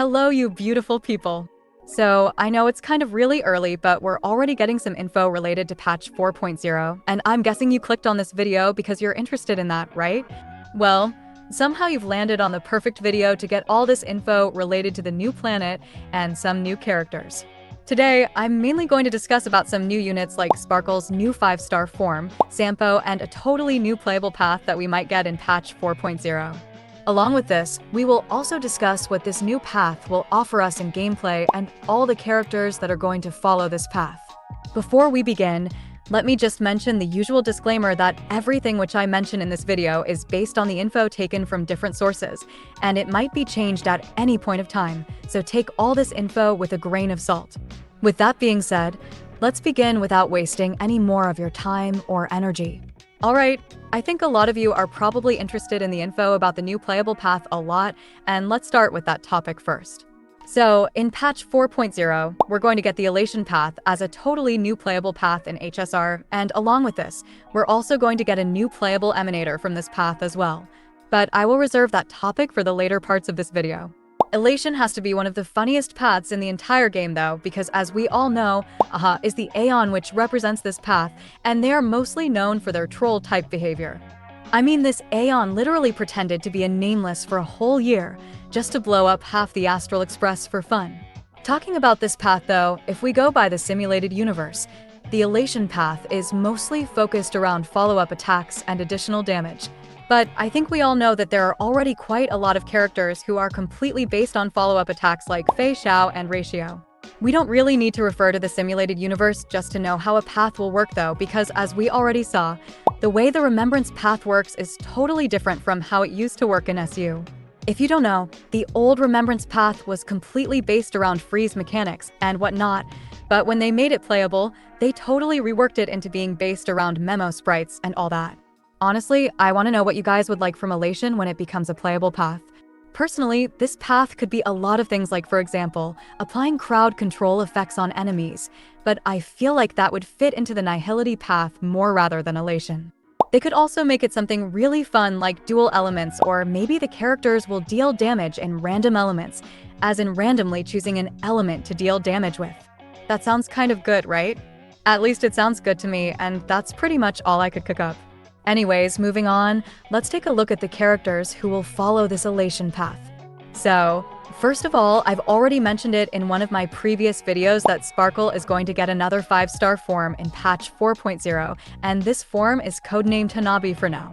Hello, you beautiful people. So, I know it's kind of really early, but we're already getting some info related to patch 4.0, and I'm guessing you clicked on this video because you're interested in that, right? Well, somehow you've landed on the perfect video to get all this info related to the new planet and some new characters. Today, I'm mainly going to discuss about some new units like Sparkle's new 5-star form, Sampo, and a totally new playable path that we might get in patch 4.0. Along with this, we will also discuss what this new path will offer us in gameplay and all the characters that are going to follow this path. Before we begin, let me just mention the usual disclaimer that everything which I mention in this video is based on the info taken from different sources, and it might be changed at any point of time, so take all this info with a grain of salt. With that being said, let's begin without wasting any more of your time or energy. Alright, I think a lot of you are probably interested in the info about the new playable path a lot, and let's start with that topic first. So, in patch 4.0, we're going to get the Elation Path as a totally new playable path in HSR, and along with this, we're also going to get a new playable emanator from this path as well. But I will reserve that topic for the later parts of this video. Elation has to be one of the funniest paths in the entire game though, because as we all know, Aha is the Aeon which represents this path, and they are mostly known for their troll-type behavior. I mean, this Aeon literally pretended to be a nameless for a whole year, just to blow up half the Astral Express for fun. Talking about this path though, if we go by the simulated universe, the Elation Path is mostly focused around follow-up attacks and additional damage. But I think we all know that there are already quite a lot of characters who are completely based on follow-up attacks like Fei Xiao and Ratio. We don't really need to refer to the simulated universe just to know how a path will work though, because as we already saw, the way the Remembrance Path works is totally different from how it used to work in SU. If you don't know, the old Remembrance Path was completely based around freeze mechanics and whatnot, but when they made it playable, they totally reworked it into being based around memo sprites and all that. Honestly, I want to know what you guys would like from Elation when it becomes a playable path. Personally, this path could be a lot of things like, for example, applying crowd control effects on enemies, but I feel like that would fit into the Nihility path more rather than Elation. They could also make it something really fun like dual elements, or maybe the characters will deal damage in random elements, as in randomly choosing an element to deal damage with. That sounds kind of good, right? At least it sounds good to me, and that's pretty much all I could cook up. Anyways, moving on, let's take a look at the characters who will follow this Elation Path. So, first of all, I've already mentioned it in one of my previous videos that Sparkle is going to get another 5-star form in patch 4.0, and this form is codenamed Hanabi for now.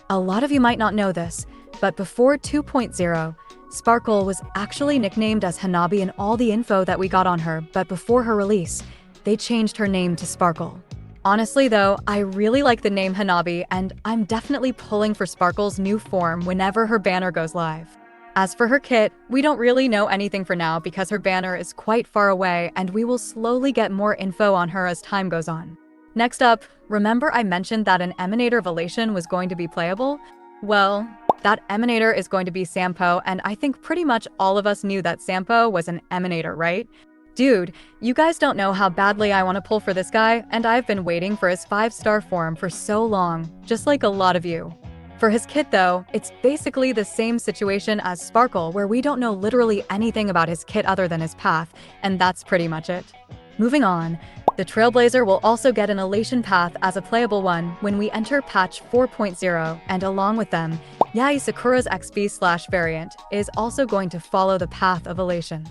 A lot of you might not know this, but before 2.0, Sparkle was actually nicknamed as Hanabi in all the info that we got on her, but before her release, they changed her name to Sparkle. Honestly though, I really like the name Hanabi, and I'm definitely pulling for Sparkle's new form whenever her banner goes live. As for her kit, we don't really know anything for now because her banner is quite far away, and we will slowly get more info on her as time goes on. Next up, remember I mentioned that an emanator of Elation was going to be playable? Well, that emanator is going to be Sampo, and I think pretty much all of us knew that Sampo was an emanator, right? Dude, you guys don't know how badly I want to pull for this guy, and I've been waiting for his 5-star form for so long, just like a lot of you. For his kit though, it's basically the same situation as Sparkle, where we don't know literally anything about his kit other than his path, and that's pretty much it. Moving on, the Trailblazer will also get an Elation Path as a playable one when we enter patch 4.0, and along with them, Yai Sakura's XP/variant is also going to follow the path of Elation.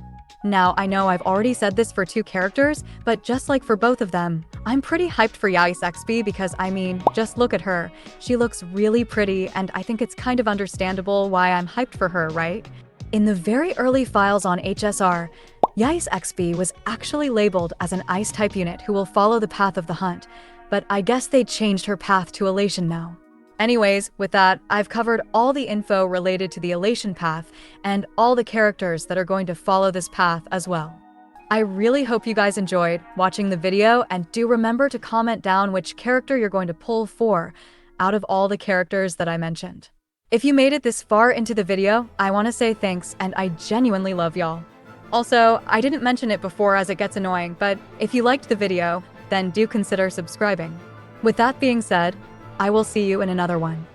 Now, I know I've already said this for 2 characters, but just like for both of them, I'm pretty hyped for Yai's XP because, I mean, just look at her. She looks really pretty, and I think it's kind of understandable why I'm hyped for her, right? In the very early files on HSR, Yai's XP was actually labeled as an Ice-type unit who will follow the path of the hunt, but I guess they changed her path to Elation now. Anyways, with that, I've covered all the info related to the Elation Path and all the characters that are going to follow this path as well. I really hope you guys enjoyed watching the video, and do remember to comment down which character you're going to pull for out of all the characters that I mentioned. If you made it this far into the video, I want to say thanks, and I genuinely love y'all. Also, I didn't mention it before as it gets annoying, but if you liked the video, then do consider subscribing. With that being said, I will see you in another one.